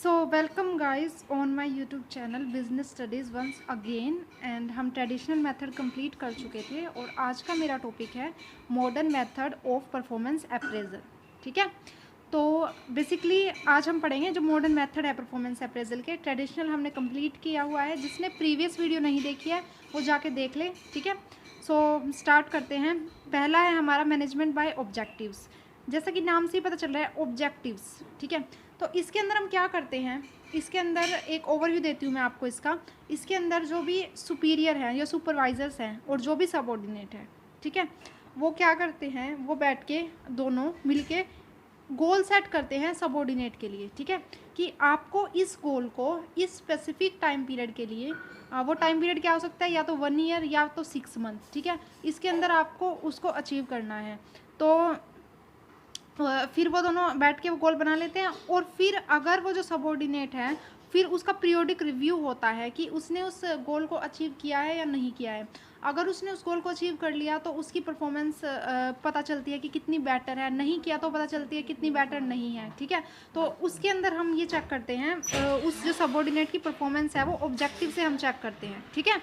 So welcome guys on my YouTube channel business studies once again. And हम traditional method complete कर चुके थे और आज का मेरा टॉपिक है modern method of performance appraisal. ठीक है, तो बेसिकली आज हम पढ़ेंगे जो मॉडर्न मेथड है परफॉर्मेंस अप्रेजल के। ट्रेडिशनल हमने कंप्लीट किया हुआ है, जिसने प्रीवियस वीडियो नहीं देखी है वो जाके देख ले। ठीक है, सो स्टार्ट करते हैं। पहला है हमारा मैनेजमेंट बाय ऑब्जेक्टिव्स। जैसा कि नाम से ही पता चल रहा है ऑब्जेक्टिव्स। ठीक है, तो इसके अंदर हम क्या करते हैं, इसके अंदर एक ओवरव्यू देती हूँ मैं आपको इसका। इसके अंदर जो भी सुपीरियर हैं या सुपरवाइजर्स हैं और जो भी सबऑर्डिनेट है, ठीक है, वो क्या करते हैं, वो बैठ के दोनों मिलके गोल सेट करते हैं सबऑर्डिनेट के लिए। ठीक है, कि आपको इस गोल को इस स्पेसिफिक टाइम पीरियड के लिए, वो टाइम पीरियड क्या हो सकता है, या तो 1 ईयर या तो 6 मंथ। ठीक है, इसके अंदर आपको उसको अचीव करना है। तो फिर वो दोनों बैठ के वो गोल बना लेते हैं और फिर अगर वो जो सबऑर्डिनेट है, फिर उसका पीरियोडिक रिव्यू होता है कि उसने उस गोल को अचीव किया है या नहीं किया है। अगर उसने उस गोल को अचीव कर लिया तो उसकी परफॉर्मेंस पता चलती है कि कितनी बेटर है, नहीं किया तो पता चलती है कितनी बेटर नहीं है। ठीक है, तो उसके अंदर हम ये चेक करते हैं, उस जो सबऑर्डिनेट की परफॉर्मेंस है वो ऑब्जेक्टिव से हम चेक करते हैं। ठीक है,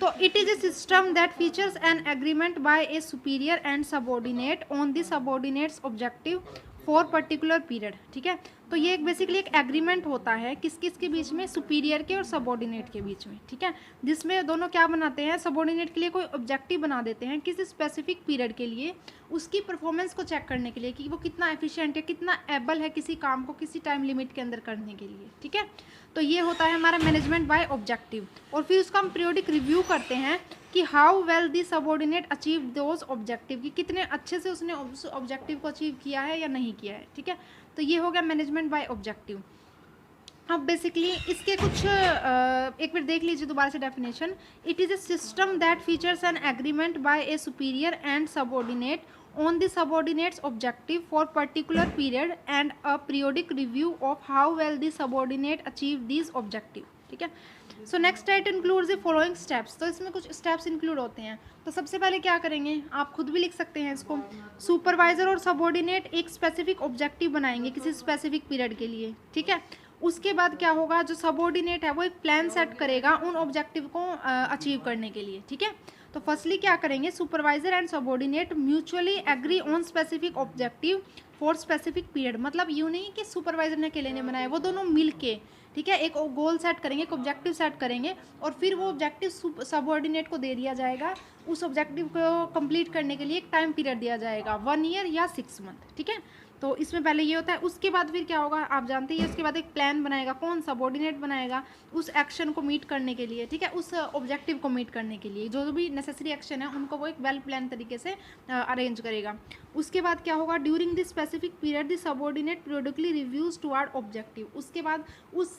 तो it is a system that features an agreement by a superior and subordinate on the subordinate's objective for particular period. ठीक है, तो ये एक बेसिकली एक एग्रीमेंट होता है किस किस के बीच में, सुपीरियर के और सबऑर्डिनेट के बीच में। ठीक है, जिसमें दोनों क्या बनाते हैं, सबऑर्डिनेट के लिए कोई ऑब्जेक्टिव बना देते हैं किसी स्पेसिफिक पीरियड के लिए, उसकी परफॉर्मेंस को चेक करने के लिए कि वो कितना एफिशिएंट है, कितना एबल है किसी काम को किसी टाइम लिमिट के अंदर करने के लिए। ठीक है, तो ये होता है हमारा मैनेजमेंट बाय ऑब्जेक्टिव। और फिर उसका हम पीरियोडिक रिव्यू करते हैं कि how well the subordinate achieve those objective, कि कितने अच्छे से उसने ऑब्जेक्टिव को अचीव किया है या नहीं किया है। ठीक है, तो ये हो गया मैनेजमेंट बाय ऑब्जेक्टिव। अब बेसिकली इसके कुछ एक बार देख लीजिए दोबारा से definition. It is a system that features an agreement by a superior and subordinate on the subordinate's objective for particular period and a periodic review of how well the subordinate achieve these objective। ठीक है, so next it includes the following steps. तो इसमें कुछ steps include होते हैं। तो सबसे पहले क्या करेंगे, आप खुद भी लिख सकते हैं इसको। सुपरवाइजर और सबऑर्डिनेट एक स्पेसिफिक ऑब्जेक्टिव बनाएंगे किसी स्पेसिफिक पीरियड के लिए। ठीक है, उसके बाद क्या होगा, जो सबऑर्डिनेट है वो एक प्लान सेट करेगा उन ऑब्जेक्टिव को अचीव करने के लिए। ठीक है, तो फर्स्टली क्या करेंगे, supervisor and subordinate mutually agree on specific objective for specific period. मतलब यूँ नहीं कि सुपरवाइजर ने अकेले ने बनाया, वो दोनों मिल के, ठीक है, एक गोल सेट करेंगे, एक ऑब्जेक्टिव सेट करेंगे और फिर वो ऑब्जेक्टिव सबऑर्डिनेट को दे दिया जाएगा। उस ऑब्जेक्टिव को कंप्लीट करने के लिए एक टाइम पीरियड दिया जाएगा, 1 ईयर या 6 मंथ। ठीक है, तो इसमें पहले ये होता है। उसके बाद फिर क्या होगा आप जानते ही, उसके बाद एक प्लान बनाएगा, कौन, सबऑर्डिनेट बनाएगा उस एक्शन को मीट करने के लिए। ठीक है, उस ऑब्जेक्टिव को मीट करने के लिए जो भी नेसेसरी एक्शन है उनको वो एक वेल प्लान तरीके से अरेंज करेगा। उसके बाद क्या होगा, during this specific period the subordinate periodically reviews toward objective. उसके बाद उस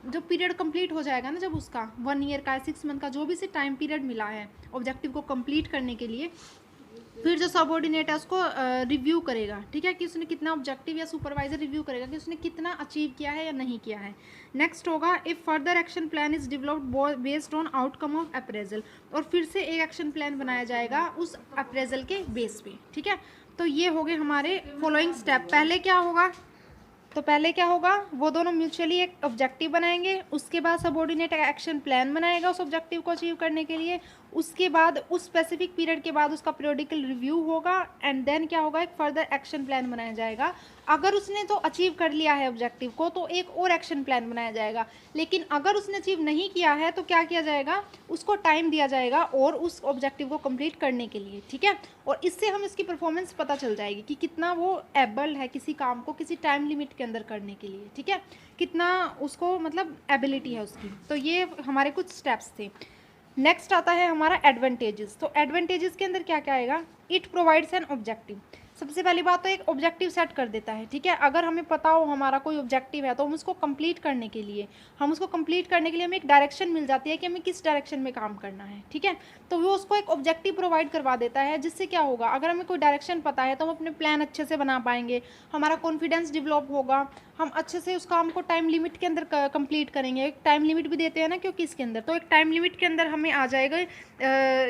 जो पीरियड कंप्लीट हो जाएगा ना, जब उसका 1 ईयर का 6 मंथ का जो भी से टाइम पीरियड मिला है ऑब्जेक्टिव को कंप्लीट करने के लिए, फिर जो सबऑर्डिनेट है उसको रिव्यू करेगा। ठीक है, कि उसने कितना ऑब्जेक्टिव, या सुपरवाइजर रिव्यू करेगा कि उसने कितना अचीव किया है या नहीं किया है। नेक्स्ट होगा, if further action plan is developed based on outcome of appraisal. और फिर से एक एक्शन प्लान बनाया जाएगा उस अप्रेजल के बेस पे। ठीक है, तो ये हो गए हमारे फॉलोइंग स्टेप। पहले क्या होगा, वो दोनों म्यूचुअली एक ऑब्जेक्टिव बनाएंगे। उसके बाद सबऑर्डिनेट एक्शन प्लान बनाएगा उस ऑब्जेक्टिव को अचीव करने के लिए। उसके बाद उस स्पेसिफिक पीरियड के बाद उसका पीरियोडिकल रिव्यू होगा एंड देन क्या होगा, एक फर्दर एक्शन प्लान बनाया जाएगा। अगर उसने तो अचीव कर लिया है ऑब्जेक्टिव को तो एक और एक्शन प्लान बनाया जाएगा। लेकिन अगर उसने अचीव नहीं किया है तो क्या किया जाएगा, उसको टाइम दिया जाएगा और उस ऑब्जेक्टिव को कंप्लीट करने के लिए। ठीक है, और इससे हम इसकी परफॉर्मेंस पता चल जाएगी कि कितना वो एबल है किसी काम को किसी टाइम लिमिट के अंदर करने के लिए। ठीक है, कितना उसको मतलब एबिलिटी है उसकी। तो ये हमारे कुछ स्टेप्स थे। नेक्स्ट आता है हमारा एडवांटेजेस। तो एडवांटेजेस के अंदर क्या क्या आएगा, इट प्रोवाइड्स एन ऑब्जेक्टिव। सबसे पहली बात तो एक ऑब्जेक्टिव सेट कर देता है। ठीक है, अगर हमें पता हो हमारा कोई ऑब्जेक्टिव है तो हम उसको कंप्लीट करने के लिए हमें एक डायरेक्शन मिल जाती है कि हमें किस डायरेक्शन में काम करना है। ठीक है, तो वो उसको एक ऑब्जेक्टिव प्रोवाइड करवा देता है, जिससे क्या होगा, अगर हमें कोई डायरेक्शन पता है तो हम अपने प्लान अच्छे से बना पाएंगे, हमारा कॉन्फिडेंस डेवलप होगा, हम अच्छे से उस काम को टाइम लिमिट के अंदर कंप्लीट करेंगे। एक टाइम लिमिट भी देते हैं ना, क्योंकि इसके अंदर तो एक टाइम लिमिट के अंदर हमें आ जाएगा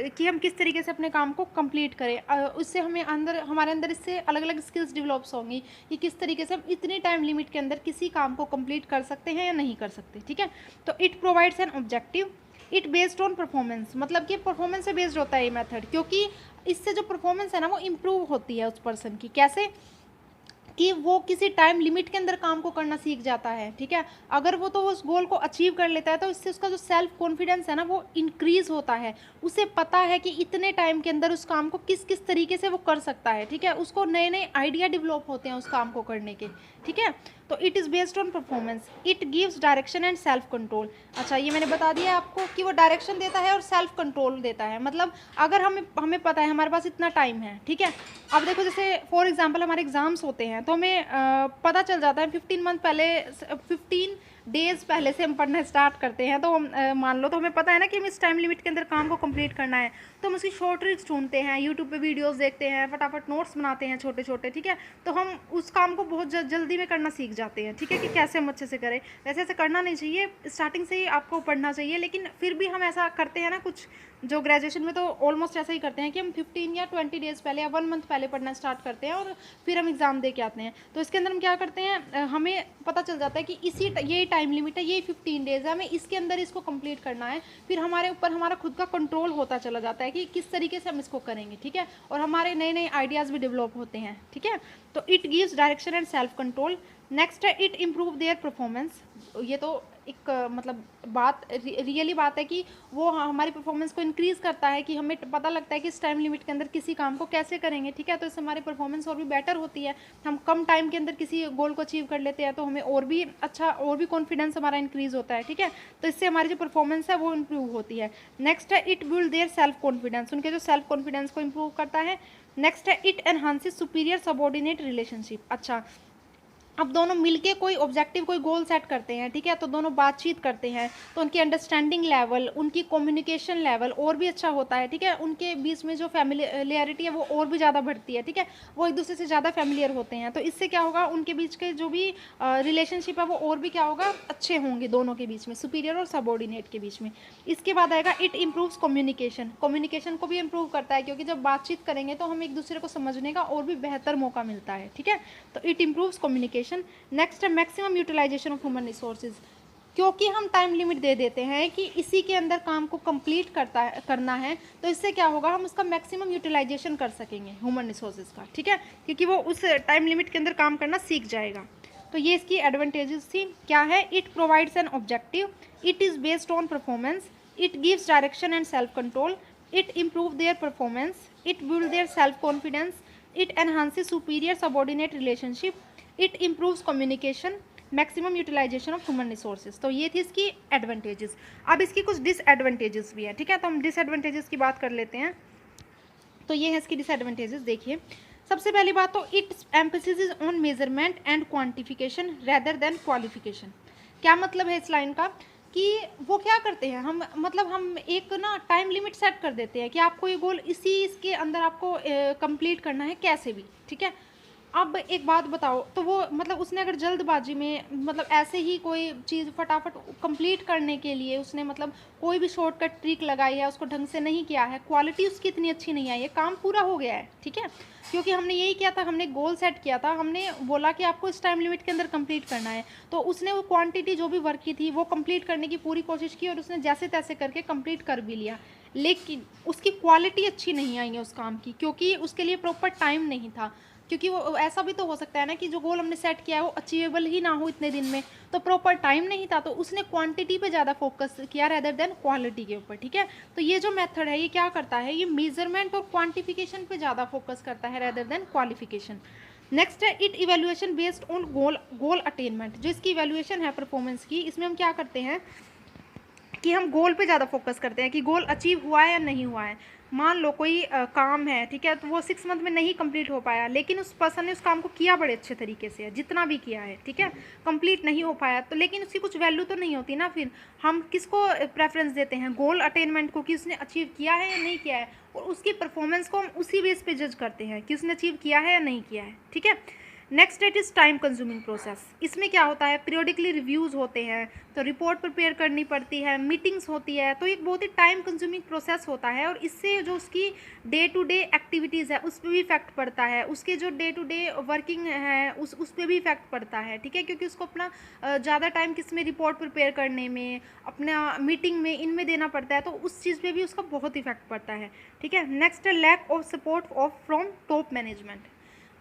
कि हम किस तरीके से अपने काम को कंप्लीट करें। उससे हमें हमारे अंदर इससे अलग अलग स्किल्स डेवलप्स होंगी कि किस तरीके से हम इतने टाइम लिमिट के अंदर किसी काम को कंप्लीट कर सकते हैं या नहीं कर सकते, ठीक है। तो it provides an objective, it based on performance, मतलब कि परफॉर्मेंस से बेस्ड होता है ये मेथड, क्योंकि इससे जो परफॉर्मेंस है ना वो इम्प्रूव होती है उस पर्सन की। कैसे कि वो किसी टाइम लिमिट के अंदर काम को करना सीख जाता है, ठीक है। अगर वो तो उस गोल को अचीव कर लेता है तो इससे उसका जो सेल्फ कॉन्फिडेंस है ना वो इंक्रीज होता है। उसे पता है कि इतने टाइम के अंदर उस काम को किस किस तरीके से वो कर सकता है, ठीक है। उसको नए नए आइडिया डेवलप होते हैं उस काम को करने के, ठीक है। तो it is based on performance, it gives direction and self control. अच्छा, ये मैंने बता दिया आपको कि वो डायरेक्शन देता है और सेल्फ कंट्रोल देता है। मतलब अगर हमें पता है हमारे पास इतना टाइम है, ठीक है। अब देखो जैसे फॉर एग्जांपल हमारे एग्जाम्स होते हैं तो हमें पता चल जाता है 15 मंथ पहले, 15 डेज़ पहले से हम पढ़ना स्टार्ट करते हैं। तो मान लो तो हमें पता है ना कि हम इस टाइम लिमिट के अंदर काम को कंप्लीट करना है, तो हम उसकी शॉर्ट ट्रिक्स ढूंढते हैं, यूट्यूब पे वीडियोस देखते हैं, फटाफट नोट्स बनाते हैं छोटे छोटे, ठीक है। तो हम उस काम को बहुत जल्दी में करना सीख जाते हैं, ठीक है, कि कैसे हम अच्छे से करें। वैसे ऐसे करना नहीं चाहिए, स्टार्टिंग से ही आपको पढ़ना चाहिए, लेकिन फिर भी हम ऐसा करते हैं ना, कुछ जो ग्रेजुएशन में तो ऑलमोस्ट ऐसा ही करते हैं कि हम 15 या 20 डेज़ पहले या 1 मंथ पहले पढ़ना स्टार्ट करते हैं और फिर हम एग्ज़ाम दे के आते हैं। तो इसके अंदर हम क्या करते हैं, हमें पता चल जाता है कि यही टाइम लिमिट है, यही 15 डेज़ है, हमें इसके अंदर इसको कंप्लीट करना है। फिर हमारे ऊपर हमारा खुद का कंट्रोल होता चला जाता है कि किस तरीके से हम इसको करेंगे, ठीक है। और हमारे नए नए आइडियाज़ भी डेवलप होते हैं, ठीक है। तो it gives direction and self control. Next है इट इम्प्रूव देयर परफॉर्मेंस। ये तो एक मतलब बात रियली बात है कि वो हमारी परफॉर्मेंस को इंक्रीज़ करता है, कि हमें पता लगता है कि इस टाइम लिमिट के अंदर किसी काम को कैसे करेंगे, ठीक है। तो इससे हमारी परफॉर्मेंस और भी बेटर होती है। हम कम टाइम के अंदर किसी गोल को अचीव कर लेते हैं तो हमें और भी अच्छा, और भी कॉन्फिडेंस हमारा इंक्रीज़ होता है, ठीक है। तो इससे हमारी जो परफॉर्मेंस है वो इम्प्रूव होती है। नेक्स्ट है it build their self confidence, उनके जो सेल्फ कॉन्फिडेंस को इम्प्रूव करता है। नेक्स्ट है it enhances superior subordinate relationship. अच्छा, अब दोनों मिलके कोई ऑब्जेक्टिव, कोई गोल सेट करते हैं, ठीक है। तो दोनों बातचीत करते हैं तो उनकी अंडरस्टैंडिंग लेवल, उनकी कम्युनिकेशन लेवल और भी अच्छा होता है, ठीक है। उनके बीच में जो फैमिलियरिटी है वो और भी ज़्यादा बढ़ती है, ठीक है। वो एक दूसरे से ज़्यादा फैमिलियर होते हैं। तो इससे क्या होगा, उनके बीच के जो भी रिलेशनशिप है वो और भी क्या होगा, अच्छे होंगे दोनों के बीच में, सुपीरियर और सबऑर्डिनेट के बीच में। इसके बाद आएगा इट इम्प्रूव्स कम्युनिकेशन। कम्युनिकेशन को भी इम्प्रूव करता है, क्योंकि जब बातचीत करेंगे तो हम एक दूसरे को समझने का और भी बेहतर मौका मिलता है, ठीक है। तो इट इम्प्रूव्स कम्युनिकेशन। नेक्स्ट है maximum utilisation of human resources. क्योंकि हम टाइम लिमिट दे देते हैं कि इसी के अंदर काम को कंप्लीट करना है, तो इससे क्या होगा, हम उसका मैक्सिमम यूटिलाइजेशन कर सकेंगे ह्यूमन रिसोर्सेज का, ठीक है, क्योंकि वो उस टाइम लिमिट के अंदर काम करना सीख जाएगा। तो ये इसकी एडवांटेजेस थी। क्या है, it provides an objective, it is based on performance, it gives direction and self control, it improve their performance, it build their self confidence, it enhances superior subordinate relationship, it improves communication, maximum utilisation of human resources. तो ये थी इसकी advantages. अब इसकी कुछ disadvantages भी है, ठीक है। तो हम डिसएडवांटेजेस की बात कर लेते हैं। तो ये है इसकी डिसएडवांटेजेस। देखिए, सबसे पहली बात तो it emphasis on measurement and quantification rather than qualification. क्या मतलब है इस लाइन का, कि वो क्या करते हैं, हम एक ना टाइम लिमिट सेट कर देते हैं कि आपको ये गोल इसके अंदर आपको कंप्लीट करना है कैसे भी, ठीक है। अब एक बात बताओ, तो वो उसने अगर जल्दबाजी में ऐसे ही कोई चीज़ फटाफट कंप्लीट करने के लिए उसने कोई भी शॉर्टकट ट्रिक लगाई है, उसको ढंग से नहीं किया है, क्वालिटी उसकी इतनी अच्छी नहीं आई है, काम पूरा हो गया है, ठीक है। क्योंकि हमने यही किया था, हमने गोल सेट किया था, हमने बोला कि आपको इस टाइम लिमिट के अंदर कंप्लीट करना है, तो उसने वो क्वांटिटी जो भी वर्क की थी वो कंप्लीट करने की पूरी कोशिश की और उसने जैसे तैसे करके कंप्लीट कर भी लिया, लेकिन उसकी क्वालिटी अच्छी नहीं आई है उस काम की, क्योंकि उसके लिए प्रॉपर टाइम नहीं था। क्योंकि वो ऐसा भी तो हो सकता है ना कि जो गोल हमने सेट किया है वो अचीवेबल ही ना हो इतने दिन में, तो प्रॉपर टाइम नहीं था, तो उसने क्वांटिटी पे ज़्यादा फोकस किया रेदर देन क्वालिटी के ऊपर, ठीक है। तो ये जो मेथड है ये क्या करता है, ये मेजरमेंट और क्वांटिफिकेशन पे ज़्यादा फोकस करता है रेदर देन क्वालिफिकेशन। नेक्स्ट है it evaluation based on goal attainment. जो इसकी इवेल्युएशन है परफॉर्मेंस की, इसमें हम क्या करते हैं कि हम गोल पे ज़्यादा फोकस करते हैं कि गोल अचीव हुआ है या नहीं हुआ है। मान लो कोई काम है, ठीक है, तो वो 6 मंथ में नहीं कंप्लीट हो पाया, लेकिन उस पर्सन ने उस काम को किया बड़े अच्छे तरीके से, जितना भी किया है, ठीक है, कंप्लीट नहीं हो पाया, तो लेकिन उसकी कुछ वैल्यू तो नहीं होती ना। फिर हम किसको प्रेफरेंस देते हैं, गोल अटेनमेंट को, कि उसने अचीव किया है या नहीं किया है, और उसकी परफॉर्मेंस को हम उसी बेस पे जज करते हैं कि उसने अचीव किया है या नहीं किया है, ठीक है। Next it is time consuming process. इसमें क्या होता है, पीरियोडिकली रिव्यूज़ होते हैं, तो रिपोर्ट प्रिपेयर करनी पड़ती है, मीटिंग्स होती है, तो एक बहुत ही टाइम कंज्यूमिंग प्रोसेस होता है और इससे जो उसकी डे टू डे एक्टिविटीज़ है उस पर भी इफेक्ट पड़ता है, उसके जो डे टू डे वर्किंग है उस पर भी इफेक्ट पड़ता है, ठीक है, क्योंकि उसको अपना ज़्यादा टाइम किस में, रिपोर्ट प्रिपेयर करने में, अपना मीटिंग में, इनमें देना पड़ता है, तो उस चीज़ पे भी उसका बहुत इफेक्ट पड़ता है, ठीक है। नेक्स्ट है lack of support of from top management.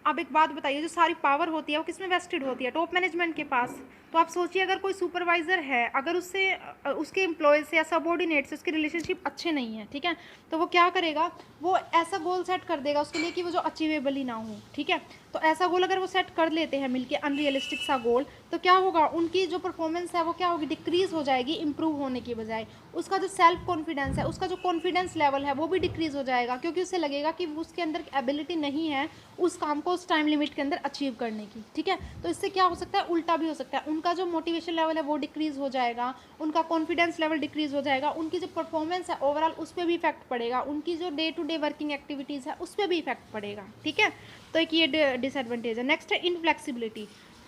अब एक बात बताइए, जो सारी पावर होती है वो किस में वेस्टेड होती है, टॉप मैनेजमेंट के पास। तो आप सोचिए, अगर कोई सुपरवाइज़र है, अगर उससे उसके एम्प्लॉय से या सबॉर्डिनेट से उसके रिलेशनशिप अच्छे नहीं है, ठीक है, तो वो क्या करेगा, वो ऐसा गोल सेट कर देगा उसके लिए कि वो जो अचीवेबल ही ना हो, ठीक है। तो ऐसा गोल अगर वो सेट कर लेते हैं मिलके, अनरियलिस्टिक सा गोल, तो क्या होगा, उनकी जो परफॉर्मेंस है वो क्या होगी, डिक्रीज हो जाएगी इंप्रूव होने की बजाय। उसका जो सेल्फ कॉन्फिडेंस है, उसका जो कॉन्फिडेंस लेवल है वो भी डिक्रीज हो जाएगा, क्योंकि उसे लगेगा कि उसके अंदर एबिलिटी नहीं है उस काम को उस टाइम लिमिट के अंदर अचीव करने की, ठीक है। तो इससे क्या हो सकता है, उल्टा भी हो सकता है, उनका जो मोटिवेशन लेवल है वो डिक्रीज हो जाएगा, उनका कॉन्फिडेंस लेवल डिक्रीज हो जाएगा, उनकी जो परफॉर्मेंस है ओवरऑल उस पर भी इफेक्ट पड़ेगा, उनकी जो day to day working activities है उस पर भी इफेक्ट पड़ेगा, ठीक है। तो एक ये डिसएडवांटेज है। नेक्स्ट है इनफ्लेक्सिबिलिटी।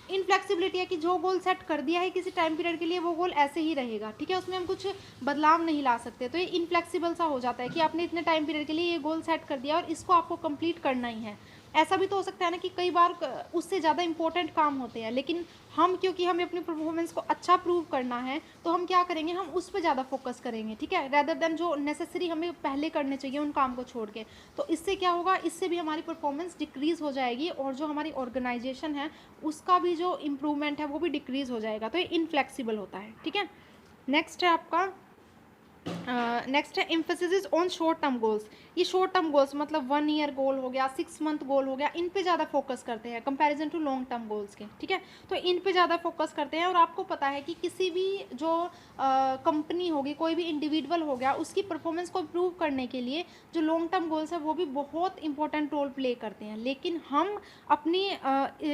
इनफ्लेक्सिबिलिटी है कि जो गोल सेट कर दिया है किसी टाइम पीरियड के लिए वो गोल ऐसे ही रहेगा, ठीक है, उसमें हम कुछ बदलाव नहीं ला सकते। तो ये इनफ्लेक्सिबल सा हो जाता है कि आपने इतने टाइम पीरियड के लिए ये गोल सेट कर दिया और इसको आपको कंप्लीट करना ही है। ऐसा भी तो हो सकता है ना कि कई बार उससे ज़्यादा इंपॉर्टेंट काम होते हैं, लेकिन हम, क्योंकि हमें अपनी परफॉर्मेंस को अच्छा प्रूव करना है, तो हम क्या करेंगे, हम उस पर ज़्यादा फोकस करेंगे, ठीक है, रैदर देन जो नेसेसरी हमें पहले करने चाहिए उन काम को छोड़ के। तो इससे क्या होगा, इससे भी हमारी परफॉर्मेंस डिक्रीज़ हो जाएगी और जो हमारी ऑर्गेनाइजेशन है उसका भी जो इम्प्रूवमेंट है वो भी डिक्रीज़ हो जाएगा। तो ये इनफ्लेक्सिबल होता है, ठीक है। नेक्स्ट है आपका नेक्स्ट है emphasis on short term goals. ये शॉर्ट टर्म गोल्स मतलब 1 ईयर गोल हो गया, 6 मंथ गोल हो गया, इन पे ज़्यादा फोकस करते हैं comparison to long term goals के, ठीक है। तो इन पे ज़्यादा फोकस करते हैं और आपको पता है कि किसी भी जो कंपनी होगी, कोई भी इंडिविजुअल हो गया, उसकी परफॉर्मेंस को इम्प्रूव करने के लिए जो लॉन्ग टर्म गोल्स है वो भी बहुत इंपॉर्टेंट रोल प्ले करते हैं। लेकिन हम अपनी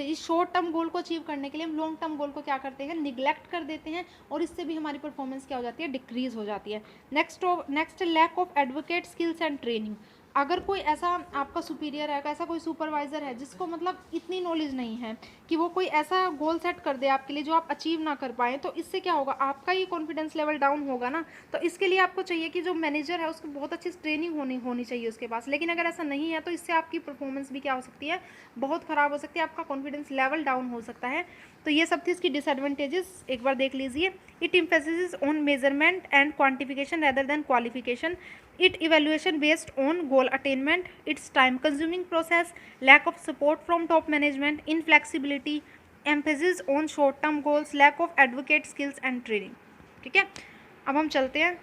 इस शॉर्ट टर्म गोल को अचीव करने के लिए हम लॉन्ग टर्म गोल को क्या करते हैं, निगलेक्ट कर देते हैं और इससे भी हमारी परफॉर्मेंस क्या हो जाती है, डिक्रीज हो जाती है। Next lack of advocate skills and training. अगर कोई ऐसा आपका सुपीरियर है, ऐसा कोई सुपरवाइजर है जिसको मतलब इतनी नॉलेज नहीं है कि वो कोई ऐसा गोल सेट कर दे आपके लिए जो आप अचीव ना कर पाएँ, तो इससे क्या होगा, आपका ही कॉन्फिडेंस लेवल डाउन होगा ना। तो इसके लिए आपको चाहिए कि जो मैनेजर है उसको बहुत अच्छी ट्रेनिंग होनी चाहिए उसके पास। लेकिन अगर ऐसा नहीं है तो इससे आपकी परफॉर्मेंस भी क्या हो सकती है, बहुत ख़राब हो सकती है, आपका कॉन्फिडेंस लेवल डाउन हो सकता है। तो ये सब थी इसकी डिसएडवांटेजेस, एक बार देख लीजिए। It emphasis on measurement and quantification rather than qualification, it evaluation based on goal attainment, its time consuming process, lack of support from top management, inflexibility, emphasis on short term goals, lack of advocate skills and training, ठीक है। अब हम चलते हैं,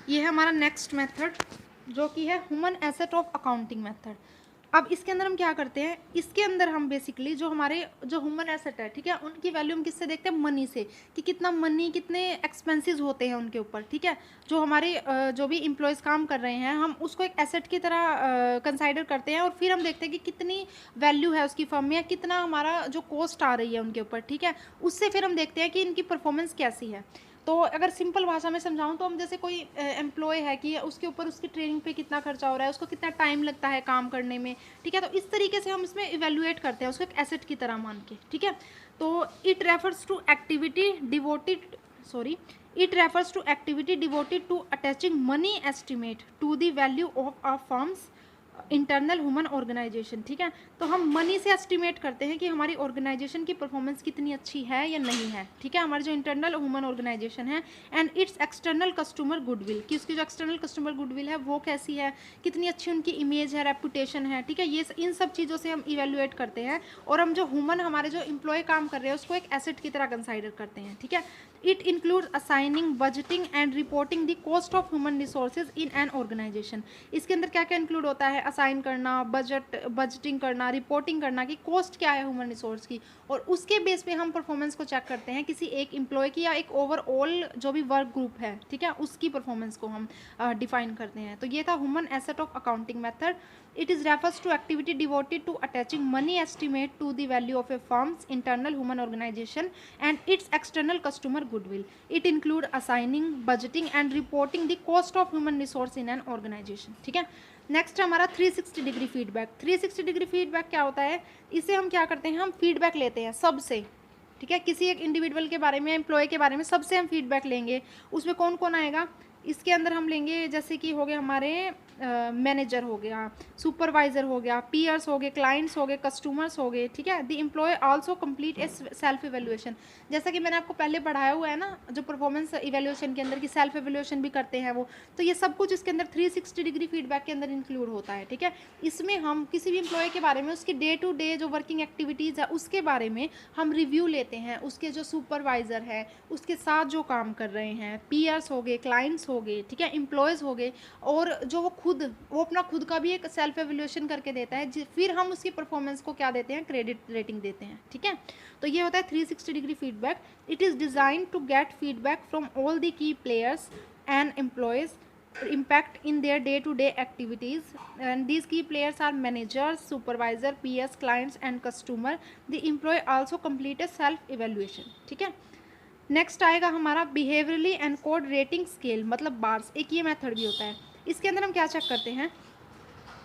ये है हमारा next method जो कि है human asset of accounting method. अब इसके अंदर हम क्या करते हैं, इसके अंदर हम बेसिकली जो हमारे जो ह्यूमन एसेट है, ठीक है, उनकी वैल्यू हम किससे देखते हैं, मनी से, कि कितना मनी, कितने एक्सपेंसेस होते हैं उनके ऊपर, ठीक है। जो हमारे जो भी एम्प्लॉयज़ काम कर रहे हैं, हम उसको एक एसेट की तरह कंसाइडर करते हैं और फिर हम देखते हैं कि कितनी वैल्यू है उसकी फर्म में या कितना हमारा जो कॉस्ट आ रही है उनके ऊपर, ठीक है। उससे फिर हम देखते हैं कि इनकी परफॉर्मेंस कैसी है। तो अगर सिंपल भाषा में समझाऊं तो हम जैसे कोई एम्प्लॉय है कि उसके ऊपर उसकी ट्रेनिंग पे कितना खर्चा हो रहा है, उसको कितना टाइम लगता है काम करने में, ठीक है। तो इस तरीके से हम इसमें इवेल्युएट करते हैं उसको एक एसेट की तरह मान के, ठीक है। तो it refers to activity devoted to attaching money estimate to the value of a firm's internal human organization, ठीक है। तो हम मनी से एस्टिमेट करते हैं कि हमारी ऑर्गेनाइजेशन की परफॉर्मेंस कितनी अच्छी है या नहीं है, ठीक है, हमारी जो इंटरनल ह्यूमन ऑर्गेनाइजेशन है। And it's external customer goodwill, कि उसकी जो एक्सटर्नल कस्टमर गुडविल है वो कैसी है, कितनी अच्छी उनकी इमेज है, रेपुटेशन है, ठीक है। ये इन सब चीज़ों से हम इवेल्युएट करते हैं और हम जो ह्यूमन हमारे जो एम्प्लॉय काम कर रहे हैं उसको एक एसेट की तरह कंसाइडर करते हैं, ठीक है। It include assigning, budgeting and reporting the cost of human resources in an organization. इसके अंदर क्या क्या इंक्लूड होता है, असाइन करना, बजटिंग करना, रिपोर्टिंग करना कि कॉस्ट क्या है ह्यूमन रिसोर्स की, और उसके बेस पे हम परफॉर्मेंस को चेक करते हैं किसी एक एम्प्लॉय की या एक ओवरऑल जो भी वर्क ग्रुप है, ठीक है, उसकी परफॉर्मेंस को हम डिफाइन करते हैं। तो ये था human asset of accounting method. It is refers to activity devoted to attaching money estimate to the value of a firm's internal human organization and its external customer goodwill. It include assigning, budgeting and reporting the cost of human resource in an organization, ठीक है। Next हमारा 360 degree feedback. 360 degree feedback क्या होता है, इसे हम क्या करते हैं, हम फीडबैक लेते हैं सबसे, ठीक है, किसी एक इंडिविजुअल के बारे में, एम्प्लॉय के बारे में, सबसे हम फीडबैक लेंगे। उसमें कौन कौन आएगा, इसके अंदर हम लेंगे जैसे कि हो गए हमारे मैनेजर हो गया, सुपरवाइजर हो गया, पीयर्स हो गए, क्लाइंट्स हो गए, कस्टमर्स हो गए, ठीक है। The employee also complete a self evaluation, जैसा कि मैंने आपको पहले पढ़ाया हुआ है ना, जो परफॉर्मेंस इवेल्युएशन के अंदर की सेल्फ इवेल्युएशन भी करते हैं वो, तो ये सब कुछ इसके अंदर 360 डिग्री फीडबैक के अंदर इंक्लूड होता है, ठीक है। इसमें हम किसी भी एम्प्लॉय के बारे में, उसकी डे टू डे जो वर्किंग एक्टिविटीज़ है उसके बारे में हम रिव्यू लेते हैं, उसके जो सुपरवाइज़र है उसके साथ जो काम कर रहे हैं, पीयर्स हो गए, क्लाइंट्स हो गए, ठीक है, एम्प्लॉयज़ हो गए, और जो वो अपना खुद का भी एक सेल्फ एवेल्यूशन करके देता है, फिर हम उसकी परफॉर्मेंस को क्या देते हैं, क्रेडिट रेटिंग देते हैं, ठीक है। तो ये होता है 360 degree feedback. It is design to get feedback from all the key players and employees impact in their day-to-day activities, and these key players are managers, supervisor, PS, clients and customer. The employee also complete a self evaluation, ठीक है। Next आएगा हमारा behaviourally and code rating scale, मतलब bars, एक ये method भी होता है। इसके अंदर हम क्या चेक करते हैं,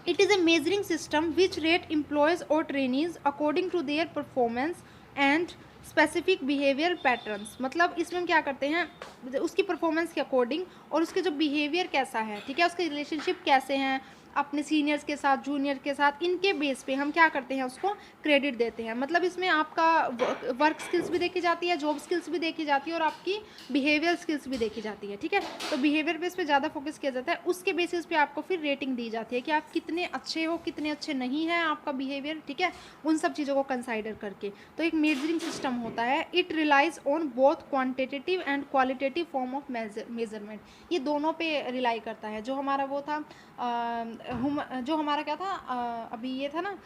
it is a measuring system which rate employees और trainees according to their performance and specific behaviour patterns, मतलब इसमें हम क्या करते हैं, उसकी परफॉर्मेंस के अकॉर्डिंग और उसके जो बिहेवियर कैसा है, ठीक है, उसके रिलेशनशिप कैसे हैं अपने सीनियर्स के साथ, जूनियर के साथ, इनके बेस पे हम क्या करते हैं, उसको क्रेडिट देते हैं। मतलब इसमें आपका वर्क स्किल्स भी देखी जाती है, जॉब स्किल्स भी देखी जाती है, और आपकी बिहेवियर स्किल्स भी देखी जाती है, ठीक है। तो बिहेवियर बेस पे ज़्यादा फोकस किया जाता है, उसके बेसिस पे आपको फिर रेटिंग दी जाती है कि आप कितने अच्छे हो, कितने अच्छे नहीं है आपका बिहेवियर, ठीक है, उन सब चीज़ों को कंसाइडर करके। तो एक मेजरिंग सिस्टम होता है। It relies on both quantitative and qualitative form of measurement, ये दोनों पे रिलाई करता है। जो हमारा वो था जो हमारा क्या था, अभी ये था ना,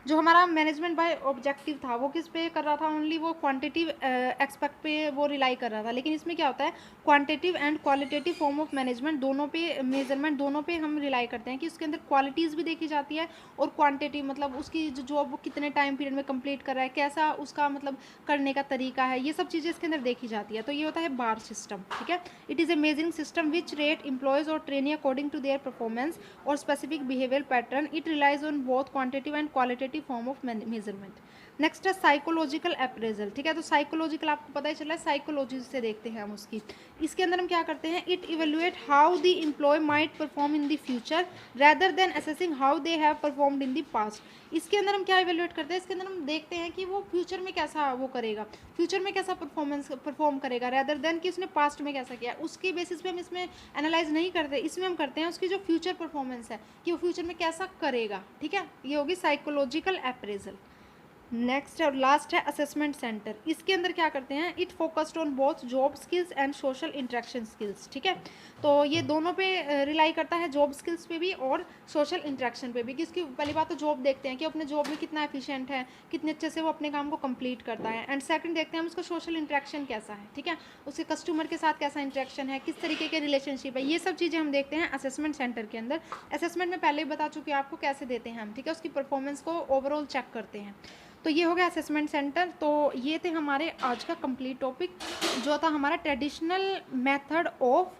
जो हमारा मैनेजमेंट बाय ऑब्जेक्टिव था, वो किस पे कर रहा था, ओनली वो क्वांटिटिव एक्सपेक्ट पे वो रिलाई कर रहा था। लेकिन इसमें क्या होता है, quantitative and qualitative form of management, दोनों पे मेजरमेंट, दोनों पे हम रिलाई करते हैं कि उसके अंदर क्वालिटीज़ भी देखी जाती है और क्वांटिटी, मतलब उसकी जो जॉब वो कितने टाइम पीरियड में कंप्लीट कर रहा है, कैसा उसका मतलब करने का तरीका है, ये सब चीज़ें इसके अंदर देखी जाती है। तो ये होता है बार सिस्टम, ठीक है। It is a measuring system which rate employees और trainee according to their performance और specific behaviour pattern. It relies on both quantitative and qualitative form of measurement. Next है साइकोलॉजिकल अप्रेजल, ठीक है। तो साइकोलॉजिकल आपको पता ही चला है, साइकोलॉजी से देखते हैं हम उसकी। इसके अंदर हम क्या करते हैं, it evaluate how the employee might perform in the future rather than assessing how they have performed in the past. इसके अंदर हम क्या इवेल्युएट करते हैं, इसके अंदर हम देखते हैं कि वो फ्यूचर में कैसा वो करेगा, फ्यूचर में कैसा परफॉर्म करेगा, रेदर देन कि उसने पास्ट में कैसा किया। उसके बेसिस पे हम इसमें एनालाइज नहीं करते, इसमें हम करते हैं उसकी जो फ्यूचर परफॉर्मेंस है कि वो फ्यूचर में कैसा करेगा, ठीक है। ये होगी साइकोलॉजिकल अप्रेजल। नेक्स्ट और लास्ट है असेसमेंट सेंटर। इसके अंदर क्या करते हैं, it focused on both job skills and social interaction skills, ठीक है। तो ये दोनों पे रिलाई करता है, जॉब स्किल्स पे भी और सोशल इंटरेक्शन पे भी। कि इसकी पहली बात तो जॉब देखते हैं कि अपने जॉब में कितना एफिशिएंट है, कितने अच्छे से वो अपने काम को कंप्लीट करता है। एंड सेकंड देखते हैं हम उसका सोशल इंटरेक्शन कैसा है, ठीक है, उसके कस्टमर के साथ कैसा इंटरेक्शन है, किस तरीके के रिलेशनशिप है, ये सब चीज़ें हम देखते हैं असेसमेंट सेंटर के अंदर। असेसमेंट में पहले ही बता चुकी हूँ आपको कैसे देते हैं हम, ठीक है, उसकी परफॉर्मेंस को ओवरऑल चेक करते हैं। तो ये हो गया असेसमेंट सेंटर। तो ये थे हमारे आज का कंप्लीट टॉपिक, जो था हमारा ट्रेडिशनल मेथड ऑफ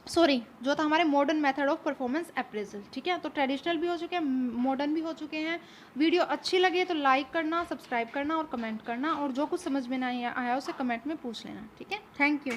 जो था हमारे modern method of performance appraisal, ठीक है। तो ट्रेडिशनल भी हो चुके हैं, मॉडर्न भी हो चुके हैं। वीडियो अच्छी लगे तो लाइक करना, सब्सक्राइब करना और कमेंट करना, और जो कुछ समझ में नहीं आया उसे कमेंट में पूछ लेना, ठीक है। Thank you.